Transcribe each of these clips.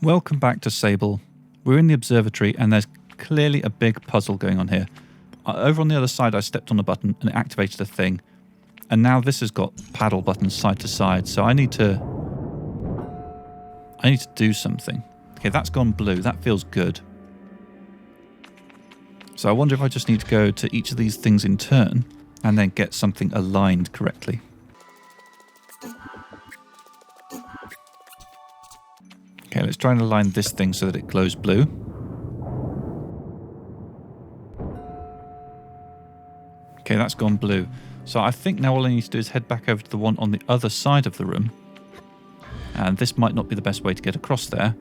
Welcome back to Sable. We're in the observatory and there's clearly a big puzzle going on here. Over on the other side I stepped on a button and it activated a thing. And now this has got paddle buttons side to side, so I need to do something. Okay, that's gone blue. That feels good. So I wonder if I just need to go to each of these things in turn and then get something aligned correctly. Okay, let's try and align this thing so that it glows blue. Okay, that's gone blue. So I think now all I need to do is head back over to the one on the other side of the room. And this might not be the best way to get across there.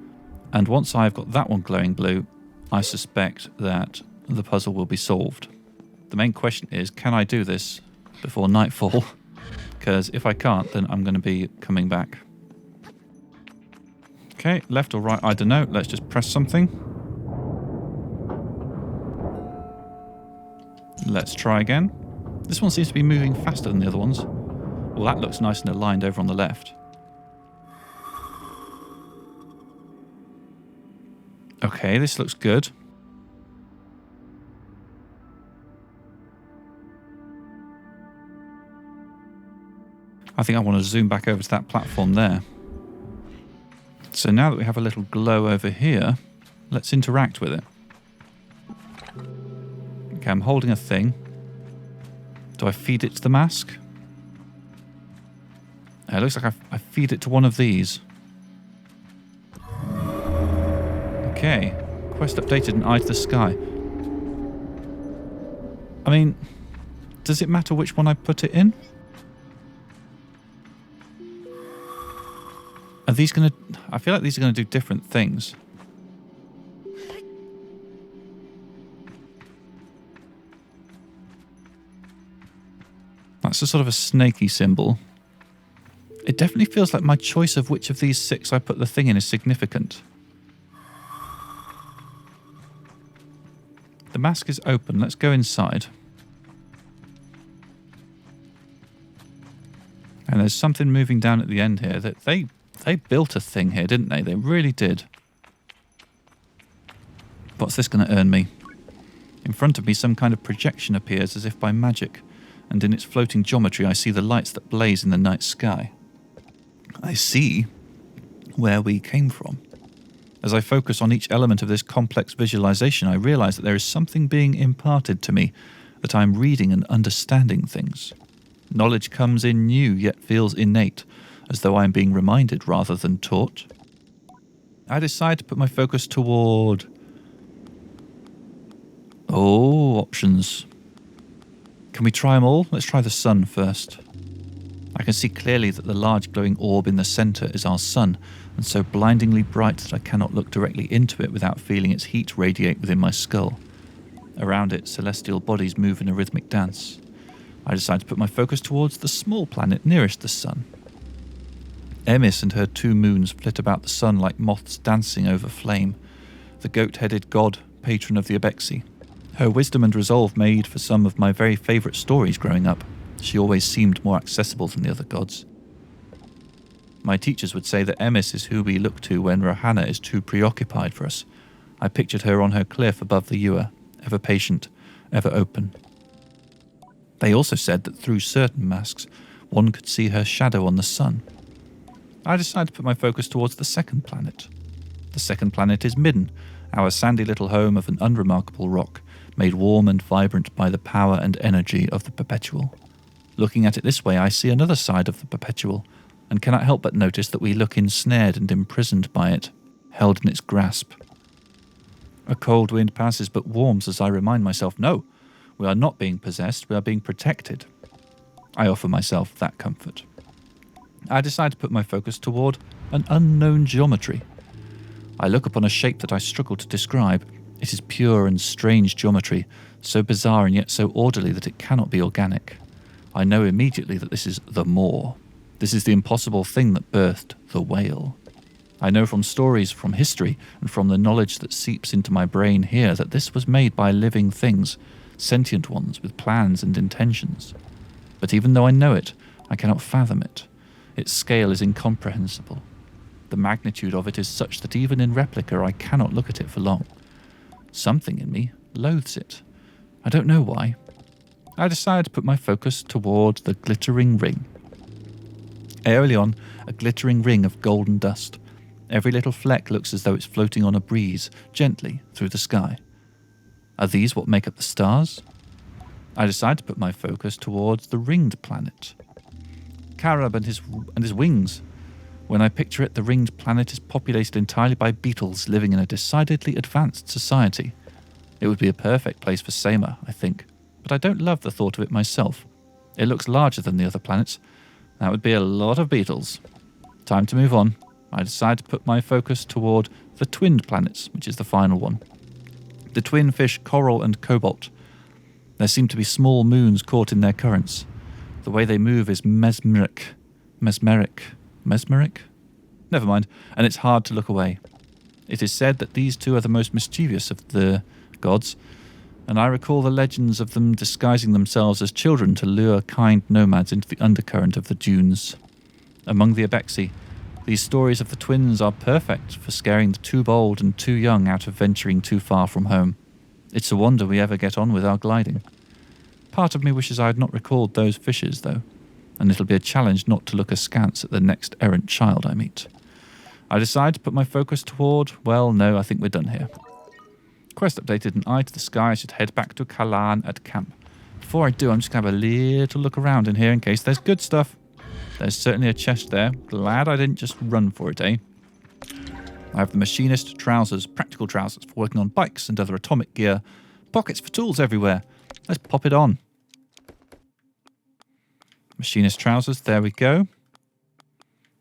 And once I've got that one glowing blue, I suspect that the puzzle will be solved. The main question is, can I do this before nightfall? Because if I can't, then I'm going to be coming back. Okay, left or right, I don't know. Let's just press something. Let's try again. This one seems to be moving faster than the other ones. Well, that looks nice and aligned over on the left. Okay, this looks good. I think I want to zoom back over to that platform there. So now that we have a little glow over here, let's interact with it. Okay, I'm holding a thing. Do I feed it to the mask? It looks like I feed it to one of these. Okay, quest updated and eye to the sky. I mean, does it matter which one I put it in? Are these going to... I feel like these are going to do different things. That's a sort of a snaky symbol. It definitely feels like my choice of which of these 6 I put the thing in is significant. The mask is open. Let's go inside. And there's something moving down at the end here that they built a thing here, didn't they? They really did. What's this going to earn me? In front of me, some kind of projection appears as if by magic, and in its floating geometry I see the lights that blaze in the night sky. I see where we came from. As I focus on each element of this complex visualization, I realize that there is something being imparted to me, that I'm reading and understanding things. Knowledge comes in new, yet feels innate, as though I'm being reminded rather than taught. I decide to put my focus toward... options. Can we try them all? Let's try the sun first. I can see clearly that the large glowing orb in the centre is our sun, and so blindingly bright that I cannot look directly into it without feeling its heat radiate within my skull. Around it, celestial bodies move in a rhythmic dance. I decide to put my focus towards the small planet nearest the sun. Emis and her 2 moons flit about the sun like moths dancing over flame, the goat-headed god, patron of the Eccria. Her wisdom and resolve made for some of my very favourite stories growing up. She always seemed more accessible than the other gods. My teachers would say that Emis is who we look to when Rohanna is too preoccupied for us. I pictured her on her cliff above the Ewer, ever patient, ever open. They also said that through certain masks, one could see her shadow on the sun. I decided to put my focus towards the second planet. The second planet is Midden, our sandy little home of an unremarkable rock, made warm and vibrant by the power and energy of the Perpetual. Looking at it this way, I see another side of the Perpetual, and cannot help but notice that we look ensnared and imprisoned by it, held in its grasp. A cold wind passes but warms as I remind myself, no, we are not being possessed, we are being protected. I offer myself that comfort. I decide to put my focus toward an unknown geometry. I look upon a shape that I struggle to describe. It is pure and strange geometry, so bizarre and yet so orderly that it cannot be organic. I know immediately that this is the Maw. This is the impossible thing that birthed the whale. I know from stories, from history, and from the knowledge that seeps into my brain here that this was made by living things, sentient ones with plans and intentions. But even though I know it, I cannot fathom it. Its scale is incomprehensible. The magnitude of it is such that even in replica I cannot look at it for long. Something in me loathes it. I don't know why. I decide to put my focus toward the glittering ring. Early on, a glittering ring of golden dust. Every little fleck looks as though it's floating on a breeze, gently through the sky. Are these what make up the stars? I decide to put my focus towards the ringed planet. Carib and his wings. When I picture it, the ringed planet is populated entirely by beetles living in a decidedly advanced society. It would be a perfect place for Sama, I think, but I don't love the thought of it myself. It looks larger than the other planets. That would be a lot of beetles. Time to move on. I decide to put my focus toward the twinned planets, which is the final one. The twin fish Coral and Cobalt. There seem to be small moons caught in their currents. The way they move is mesmeric? Never mind, and it's hard to look away. It is said that these two are the most mischievous of the gods, and I recall the legends of them disguising themselves as children to lure kind nomads into the undercurrent of the dunes. Among the Abexi, these stories of the twins are perfect for scaring the too bold and too young out of venturing too far from home. It's a wonder we ever get on with our gliding. Part of me wishes I had not recalled those fishes, though, and it'll be a challenge not to look askance at the next errant child I meet. I decide to put my focus toward, well, no, I think we're done here. Quest updated, and eye to the sky. I should head back to Kaalan at camp. Before I do, I'm just going to have a little look around in here in case there's good stuff. There's certainly a chest there. Glad I didn't just run for it, eh? I have the machinist trousers, practical trousers for working on bikes and other atomic gear. Pockets for tools everywhere. Let's pop it on. Machinist trousers, there we go.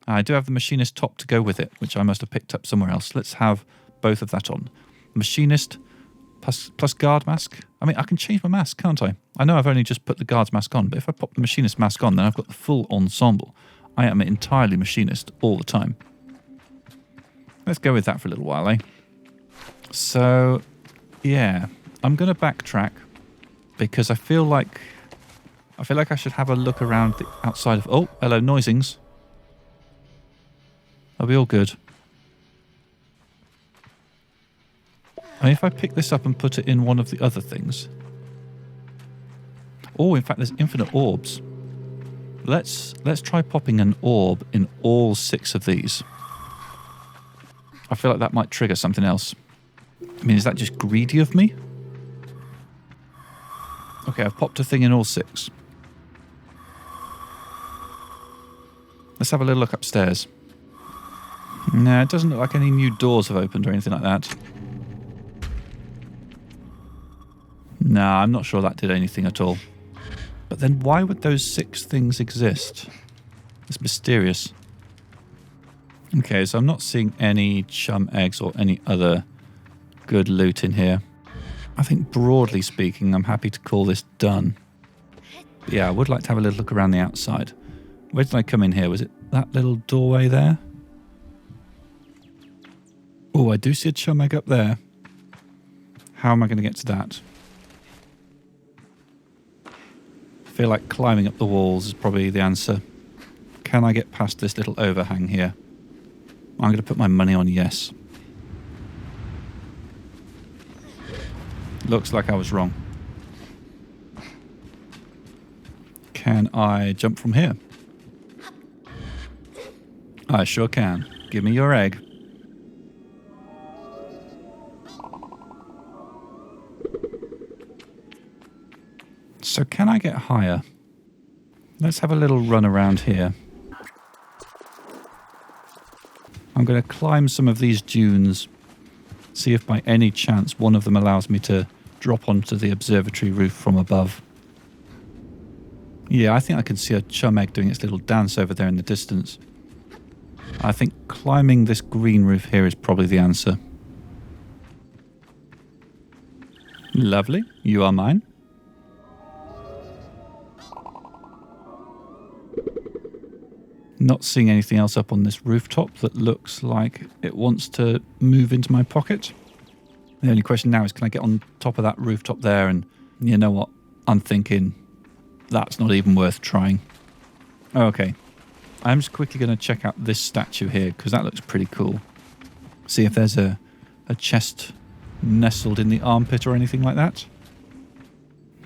I do have the machinist top to go with it, which I must have picked up somewhere else. Let's have both of that on. Machinist plus guard mask. I mean, I can change my mask, can't I? I know I've only just put the guard's mask on, but if I pop the machinist mask on, then I've got the full ensemble. I am entirely machinist all the time. Let's go with that for a little while, eh? So, yeah, I'm going to backtrack because I feel like I should have a look around the outside of... Oh, hello, noisings. Are we all good? I mean, if I pick this up and put it in one of the other things... Oh, in fact, there's infinite orbs. Let's try popping an orb in all 6 of these. I feel like that might trigger something else. I mean, is that just greedy of me? Okay, I've popped a thing in all 6. Let's have a little look upstairs. No, it doesn't look like any new doors have opened or anything like that. No, I'm not sure that did anything at all. But then why would those 6 things exist? It's mysterious. Okay, so I'm not seeing any chum eggs or any other good loot in here. I think broadly speaking, I'm happy to call this done. But yeah, I would like to have a little look around the outside. Where did I come in here? Was it that little doorway there? Oh, I do see a chum egg up there. How am I going to get to that? I feel like climbing up the walls is probably the answer. Can I get past this little overhang here? I'm going to put my money on yes. Looks like I was wrong. Can I jump from here? I sure can. Give me your egg. So can I get higher? Let's have a little run around here. I'm going to climb some of these dunes, see if by any chance one of them allows me to drop onto the observatory roof from above. Yeah, I think I can see a chum egg doing its little dance over there in the distance. I think climbing this green roof here is probably the answer. Lovely, you are mine. Not seeing anything else up on this rooftop that looks like it wants to move into my pocket. The only question now is, can I get on top of that rooftop there? And you know what? I'm thinking that's not even worth trying. Okay. I'm just quickly going to check out this statue here because that looks pretty cool. See if there's a chest nestled in the armpit or anything like that.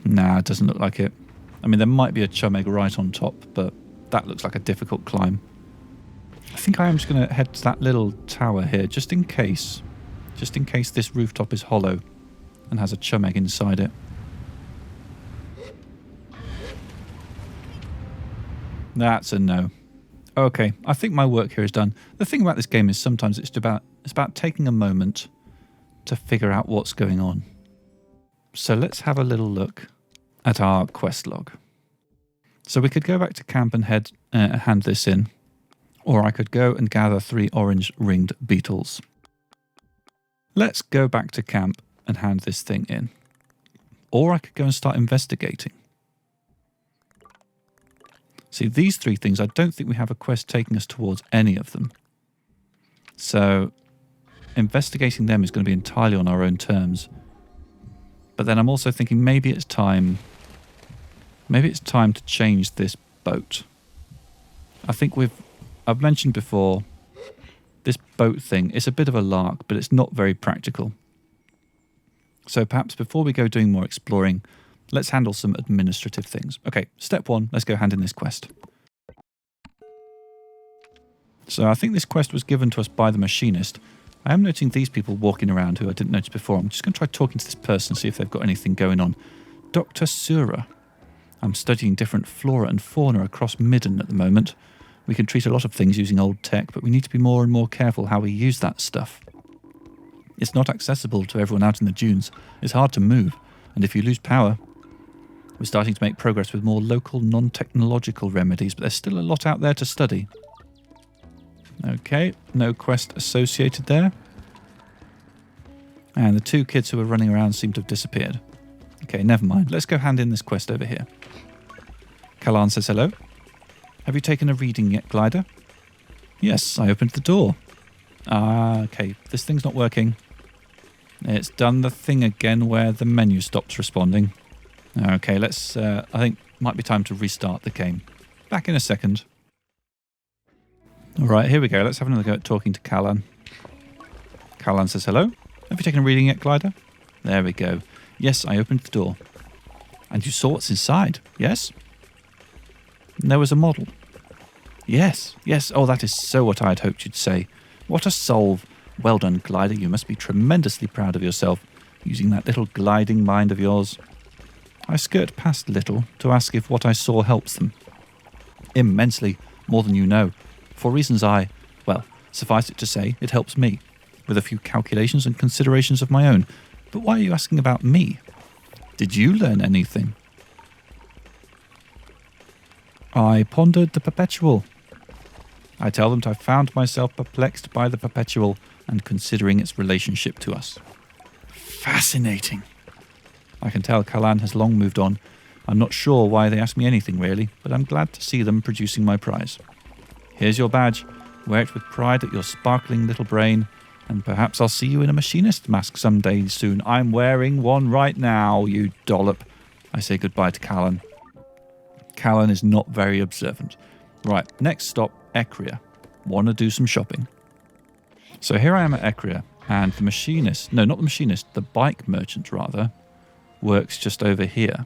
Nah, it doesn't look like it. I mean, there might be a chum egg right on top, but that looks like a difficult climb. I think I am just going to head to that little tower here, just in case. Just in case this rooftop is hollow and has a chum egg inside it. That's a no. Okay, I think my work here is done. The thing about this game is sometimes it's about taking a moment to figure out what's going on. So let's have a little look at our quest log. So we could go back to camp and hand this in, or I could go and gather 3 orange ringed beetles. Let's go back to camp and hand this thing in. Or I could go and start investigating. See, these 3 things, I don't think we have a quest taking us towards any of them. So investigating them is going to be entirely on our own terms. But then I'm also thinking maybe it's time to change this boat. I think I've mentioned before, this boat thing is a bit of a lark, but it's not very practical. So perhaps before we go doing more exploring, let's handle some administrative things. Okay, step 1, let's go hand in this quest. So I think this quest was given to us by the machinist. I am noting these people walking around who I didn't notice before. I'm just going to try talking to this person, see if they've got anything going on. Dr. Sura. I'm studying different flora and fauna across Midden at the moment. We can treat a lot of things using old tech, but we need to be more and more careful how we use that stuff. It's not accessible to everyone out in the dunes. It's hard to move, and if you lose power... We're starting to make progress with more local, non-technological remedies, but there's still a lot out there to study. Okay, no quest associated there. And the 2 kids who were running around seem to have disappeared. Okay, never mind. Let's go hand in this quest over here. Kaalan says hello. Have you taken a reading yet, Glider? Yes, I opened the door. Ah, okay. This thing's not working. It's done the thing again where the menu stops responding. Okay, let's... I think might be time to restart the game. Back in a second. Alright, here we go. Let's have another go at talking to Kaalan. Kaalan says hello. Have you taken a reading yet, Glider? There we go. Yes, I opened the door. And you saw what's inside, yes? And there was a model. Yes, yes. Oh, that is so what I had hoped you'd say. What a solve. Well done, Glider. You must be tremendously proud of yourself, using that little gliding mind of yours. I skirt past Little to ask if what I saw helps them. Immensely, more than you know. For reasons well, suffice it to say, it helps me, with a few calculations and considerations of my own. But why are you asking about me? Did you learn anything? I pondered the perpetual. I tell them that I found myself perplexed by the perpetual and considering its relationship to us. Fascinating. I can tell Kaalan has long moved on. I'm not sure why they asked me anything really, but I'm glad to see them producing my prize. Here's your badge. Wear it with pride at your sparkling little brain, and perhaps I'll see you in a machinist mask someday soon. I'm wearing one right now, you dollop. I say goodbye to Kaalan. Kaalan is not very observant. Right, next stop, Eccria. Want to do some shopping. So here I am at Eccria, and the machinist, no, not the machinist, the bike merchant rather, works just over here.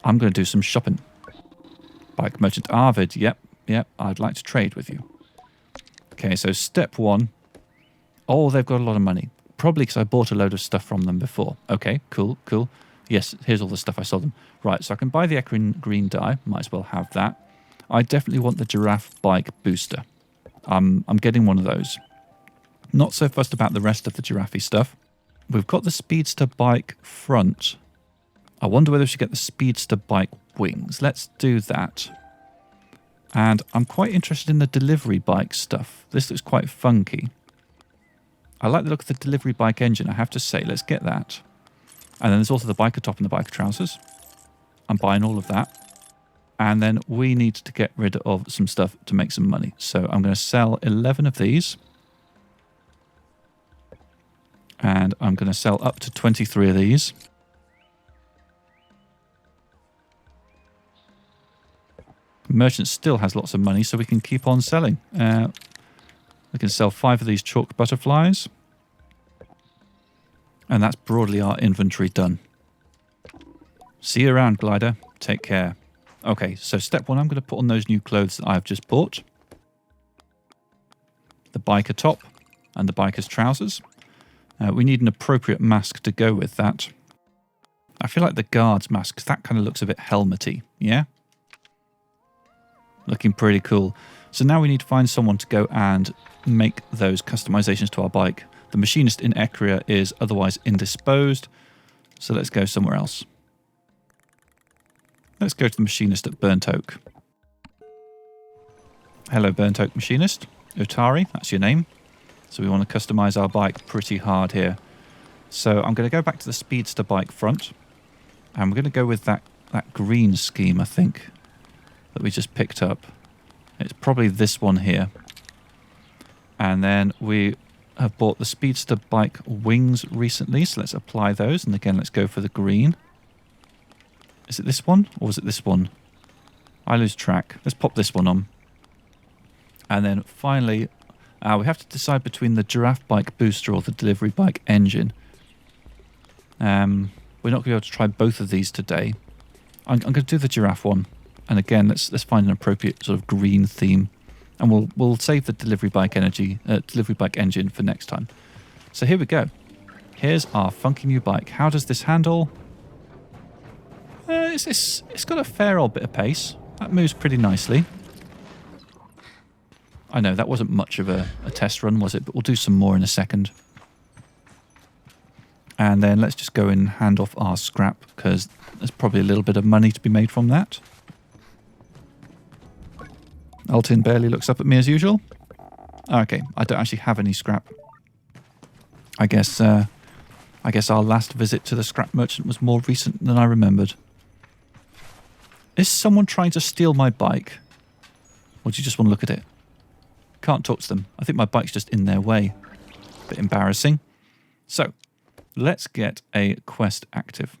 I'm going to do some shopping. Bike merchant Arvid, yep, I'd like to trade with you. Okay, so step 1. Oh, they've got a lot of money. Probably because I bought a load of stuff from them before. Okay, cool. Yes, here's all the stuff I sold them. Right, so I can buy the Eccria green dye. Might as well have that. I definitely want the giraffe bike booster. I'm getting one of those. Not so fussed about the rest of the giraffe stuff. We've got the speedster bike front. I wonder whether we should get the speedster bike wings. Let's do that. And I'm quite interested in the delivery bike stuff. This looks quite funky. I like the look of the delivery bike engine, I have to say. Let's get that. And then there's also the biker top and the biker trousers. I'm buying all of that. And then we need to get rid of some stuff to make some money. So I'm going to sell 11 of these. And I'm going to sell up to 23 of these. Merchant still has lots of money, so we can keep on selling. We can sell 5 of these chalk butterflies. And that's broadly our inventory done. See you around, glider. Take care. Okay, so step 1, I'm going to put on those new clothes that I've just bought. The biker top and the biker's trousers. We need an appropriate mask to go with that. I feel like the guard's mask, 'cause that kind of looks a bit helmety, yeah? Looking pretty cool. So now we need to find someone to go and make those customizations to our bike. The machinist in Eccria is otherwise indisposed, so let's go somewhere else. Let's go to the machinist at Burnt Oak. Hello, Burnt Oak machinist. Utari, that's your name. So we want to customize our bike pretty hard here. So I'm going to go back to the Speedster bike front. And we're going to go with that green scheme, I think, that we just picked up. It's probably this one here. And then we have bought the Speedster bike wings recently, so let's apply those. And again, let's go for the green. Is it this one, or is it this one? I lose track. Let's pop this one on. And then finally, we have to decide between the giraffe bike booster or the delivery bike engine. We're not going to be able to try both of these today. I'm going to do the giraffe one. And again, let's find an appropriate sort of green theme. And we'll save the delivery bike engine for next time. So here we go. Here's our funky new bike. How does this handle? It's got a fair old bit of pace. That moves pretty nicely. I know that wasn't much of a test run, was it? But we'll do some more in a second. And then let's just go and hand off our scrap, because there's probably a little bit of money to be made from that. Altin barely looks up at me as usual. Okay, I don't actually have any scrap. I guess our last visit to the scrap merchant was more recent than I remembered. Is someone trying to steal my bike? Or do you just want to look at it? Can't talk to them. I think my bike's just in their way. Bit embarrassing. So, let's get a quest active.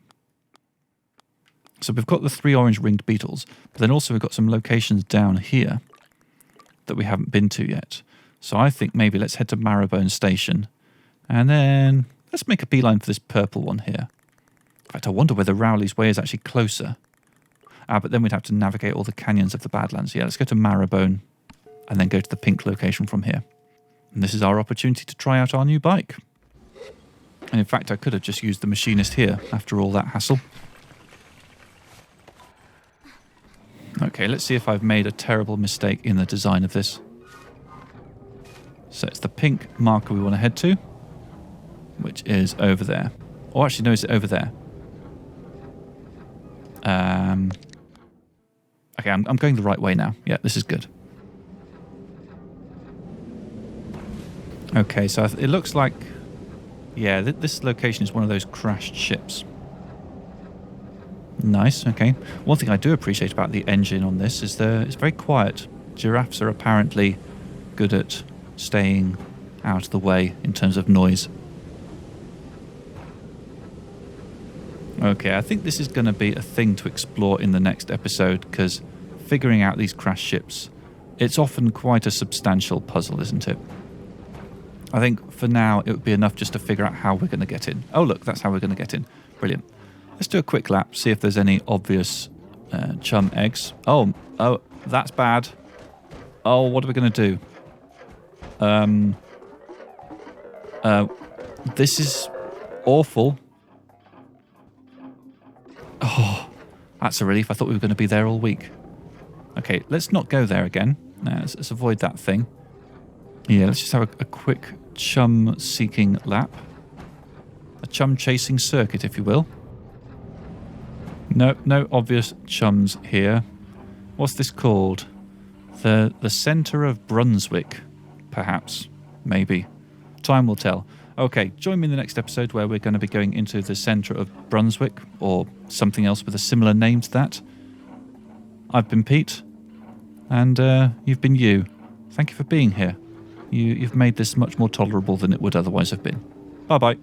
So we've got the 3 orange ringed beetles, but then also we've got some locations down here that we haven't been to yet. So I think maybe let's head to Marrowbone Station, and then let's make a beeline for this purple one here. In fact, I wonder whether Rowley's Way is actually closer. But then we'd have to navigate all the canyons of the Badlands. Yeah, let's go to Marrowbone and then go to the pink location from here. And this is our opportunity to try out our new bike. And in fact, I could have just used the machinist here after all that hassle. Okay, let's see if I've made a terrible mistake in the design of this. So it's the pink marker we want to head to, which is over there. Oh, actually, no, it's over there. Okay, I'm going the right way now. Yeah, this is good. Okay, so it looks like... Yeah, this location is one of those crashed ships. Nice, okay. One thing I do appreciate about the engine on this is it's very quiet. Giraffes are apparently good at staying out of the way in terms of noise. Okay, I think this is going to be a thing to explore in the next episode, because figuring out these crashed ships, it's often quite a substantial puzzle, isn't it? I think for now it would be enough just to figure out how we're going to get in. Oh look, that's how we're going to get in. Brilliant. Let's do a quick lap, see if there's any obvious chum eggs. Oh, that's bad. Oh, what are we going to do? This is awful. Oh, that's a relief. I thought we were going to be there all week. Okay, let's not go there again. Let's avoid that thing. Yeah, let's just have a quick chum-seeking lap. A chum-chasing circuit, if you will. No obvious chums here. What's this called? The Centre of Brunswick, perhaps. Maybe. Time will tell. Okay, join me in the next episode where we're going to be going into the Centre of Brunswick, or something else with a similar name to that. I've been Pete, and you've been you. Thank you for being here. You've made this much more tolerable than it would otherwise have been. Bye-bye.